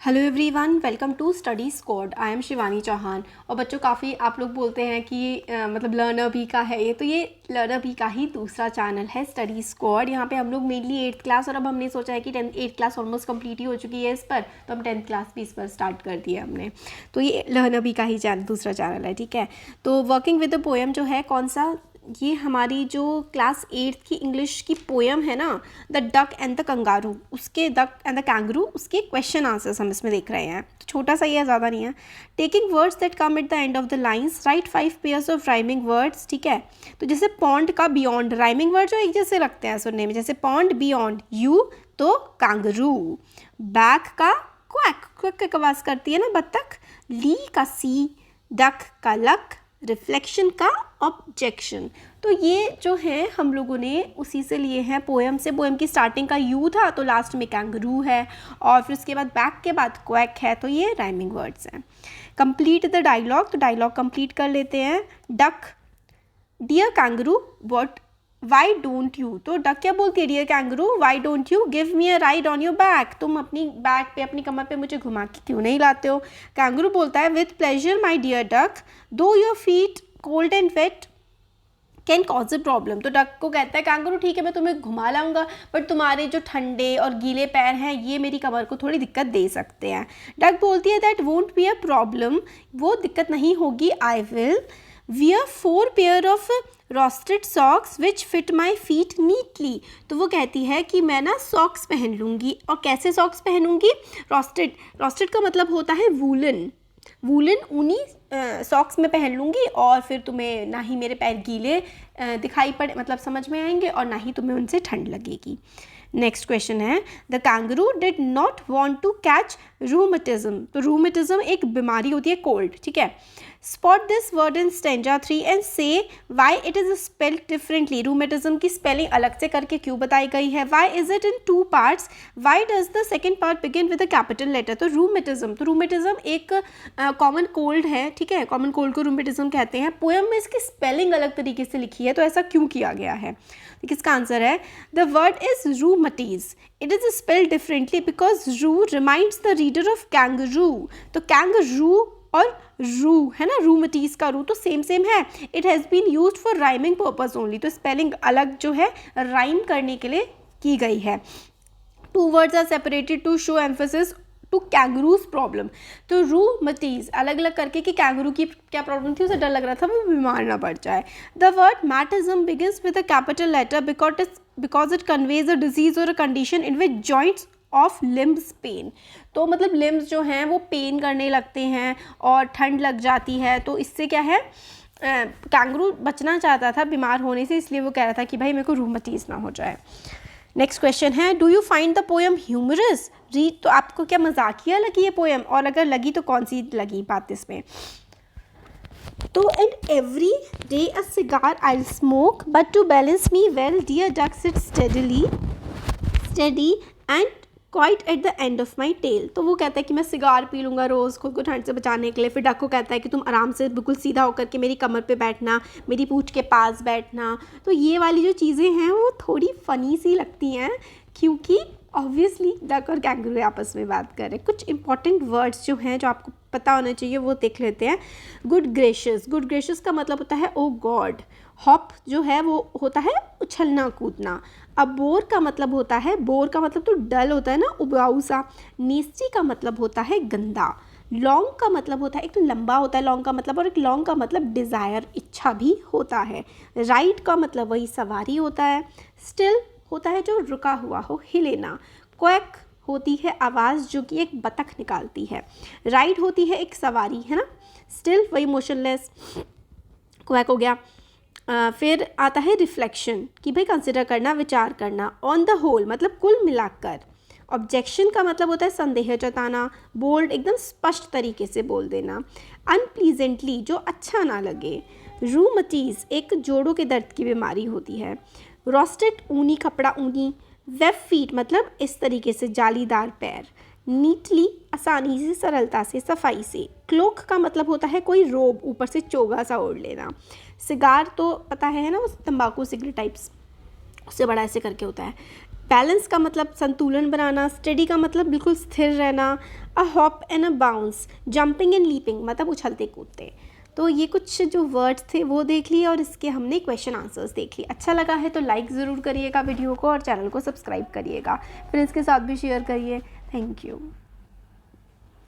Hello everyone, welcome to Study Squad. I am Shivani Chauhan. और बच्चों, काफ़ी आप लोग बोलते हैं कि मतलब लर्नर बी का है ये, तो ये लर्नर बी का ही दूसरा चैनल है स्टडी स्क्वाड। यहाँ पे हम लोग मेनली 8th क्लास, और अब हमने सोचा है कि 8th क्लास ऑलमोस्ट कंप्लीट ही हो चुकी है इस पर, तो हम 10th क्लास भी इस पर स्टार्ट कर दिया हमने। तो ये लर्नर बी का ही दूसरा चैनल है, ठीक है। तो वर्किंग विद द पोएम जो है कौन सा, ये हमारी जो क्लास 8th की इंग्लिश की पोएम है ना, the duck and the kangaroo, उसके डक एंड द कैंगरू, उसके क्वेश्चन आंसर्स हम इसमें देख रहे हैं। तो छोटा सा ही है, ज़्यादा नहीं है। Taking words that come eight the end of the lines, right 5 pairs of rhyming words, ठीक है। तो जैसे पॉन्ड का बियॉन्ड, राइमिंग वर्ड जो एक जैसे लगते हैं सुनने में, जैसे पॉन्ड बियॉन्ड यू तो कैंगरू। बैक का क्वैक, क्वैक की आवाज़ करती है ना बत्तख। ली का सी, डक का लक, रिफ्लेक्शन का ऑब्जेक्शन। तो ये जो है हम लोगों ने उसी से लिए हैं पोएम से। पोएम की स्टार्टिंग का यू था, तो लास्ट में कैंगरू है, और फिर उसके बाद बैक के बाद क्वैक है, तो ये राइमिंग वर्ड्स हैं। कंप्लीट द डायलॉग, तो डायलॉग कंप्लीट कर लेते हैं। Duck, dear kangaroo what why don't you, तो डक क्या बोलती है, dear kangaroo why don't you give me a ride on your back, तुम अपनी बैक पे, अपनी कमर पे मुझे घुमा के क्यों नहीं लाते हो। कैंगरू बोलता है with pleasure my dear duck, though your feet cold and wet can cause a problem. तो डक को कहता है कैंगरू ठीक है मैं तुम्हें घुमा लाऊंगा, बट तुम्हारे जो ठंडे और गीले पैर हैं ये मेरी कमर को थोड़ी दिक्कत दे सकते हैं। डक बोलती है that won't be a problem, वो दिक्कत नहीं होगी। I will wear 4 pair of roasted socks which fit my feet neatly, तो वो कहती है कि मैं ना सॉक्स पहन लूँगी। और कैसे सॉक्स पहनूंगी, रोस्टेड, रोस्टेड का मतलब होता है वूलन, वूलन ऊनी सॉक्स में पहन लूँगी, और फिर तुम्हें ना ही मेरे पैर गीले दिखाई पड़े, मतलब समझ में आएंगे, और ना ही तुम्हें उनसे ठंड लगेगी। नेक्स्ट क्वेश्चन है, the kangaroo did not want to catch rheumatism, तो रूमेटिज्म एक बीमारी होती है, कोल्ड, ठीक है। Spot this word in stanza 3 and say why it is spelled differently, rheumatism की स्पेलिंग अलग से करके क्यों बताई गई है। Why is it in 2 parts, why does the second part begin with a capital letter. तो रूमेटिज्म एक कॉमन कोल्ड है, ठीक है, कॉमन कोल्ड को रूमेटिज्म कहते हैं। पोएम में इसकी स्पेलिंग अलग तरीके से लिखी है, तो ऐसा क्यों किया गया है। किसका आंसर है, the word is roomatiz, it is spelled differently because roo reminds the reader of kangaroo, तो कैंगरू और रू है ना, रूमटीज का रू तो सेम है। It has been used for rhyming purpose only, तो स्पेलिंग अलग जो है राइम करने के लिए की गई है। 2 words are separated to show emphasis to kangaroo's problem, तो रूमटीज अलग अलग करके कि कैंगरू की क्या प्रॉब्लम थी, उसे डर लग रहा था वो बीमार ना पड़ जाए। The word matism begins with a capital letter because it conveys a disease or a condition in which joints of limbs pain, तो मतलब लिम्ब्स जो हैं वो पेन करने लगते हैं और ठंड लग जाती है, तो इससे क्या है, कैंगरू बचना चाहता था बीमार होने से, इसलिए वो कह रहा था कि भाई मेरे को रूमटीज ना हो जाए। नेक्स्ट क्वेश्चन है, do you find the poem humorous, read, तो आपको क्या मजाकिया लगी ये पोएम, और अगर लगी तो कौन सी लगी बात इसमें। तो and every day a cigar I smoke but to balance me well dear duck sit steady and quiet at the end of my tail, तो वो कहता है कि मैं सिगार पी लूँगा रोज़ खुद को ठंड से बचाने के लिए। फिर डक को कहता है कि तुम आराम से बिल्कुल सीधा होकर के मेरी कमर पे बैठना, मेरी पूंछ के पास बैठना। तो ये वाली जो चीज़ें हैं वो थोड़ी फ़नी सी लगती हैं, क्योंकि ऑब्वियसली डक और कैंगरू आपस में बात कर रहे हैं। कुछ इंपॉर्टेंट वर्ड्स जो हैं जो आपको पता होना चाहिए वो देख लेते हैं। गुड ग्रेशियस, गुड ग्रेशियस का मतलब होता है ओ गॉड। हॉप जो है वो होता है उछलना कूदना। अब बोर का मतलब होता है, बोर का मतलब तो डल होता है ना, उबाऊ सा। नेस्टी का मतलब होता है गंदा। लॉन्ग का मतलब होता है, एक तो लंबा होता है लॉन्ग का मतलब, और एक लॉन्ग का मतलब डिज़ायर, इच्छा भी होता है। राइड का मतलब वही सवारी होता है। स्टिल होता है जो रुका हुआ हो, हिले ना। क्वैक होती है आवाज़ जो कि एक बतख निकालती है। राइड होती है एक सवारी, है ना। स्टिल वही मोशनलेस, क्वैक हो गया। फिर आता है रिफ्लेक्शन, कि भाई कंसिडर करना, विचार करना। ऑन द होल मतलब कुल मिलाकर। ऑब्जेक्शन का मतलब होता है संदेह जताना। बोल्ड एकदम स्पष्ट तरीके से बोल देना। अनप्लीजेंटली जो अच्छा ना लगे। रूमटीज एक जोड़ों के दर्द की बीमारी होती है। रोस्टेड ऊनी कपड़ा, ऊनी। वेब फीट मतलब इस तरीके से जालीदार पैर। नीटली आसानी से, सरलता से, सफाई से। क्लोक का मतलब होता है कोई रोब, ऊपर से चोगा सा ओढ़ लेना। सिगार तो पता है ना, वो तंबाकू सिगरेट टाइप्स, उससे बड़ा ऐसे करके होता है। बैलेंस का मतलब संतुलन बनाना। स्टडी का मतलब बिल्कुल स्थिर रहना। A hop and a bounce, jumping and leaping मतलब उछलते कूदते। तो ये कुछ जो वर्ड्स थे वो देख लिए और इसके हमने क्वेश्चन आंसर्स देख लिए। अच्छा लगा है तो लाइक ज़रूर करिएगा वीडियो को और चैनल को सब्सक्राइब करिएगा, फ्रेंड्स के साथ भी शेयर करिए। Thank you.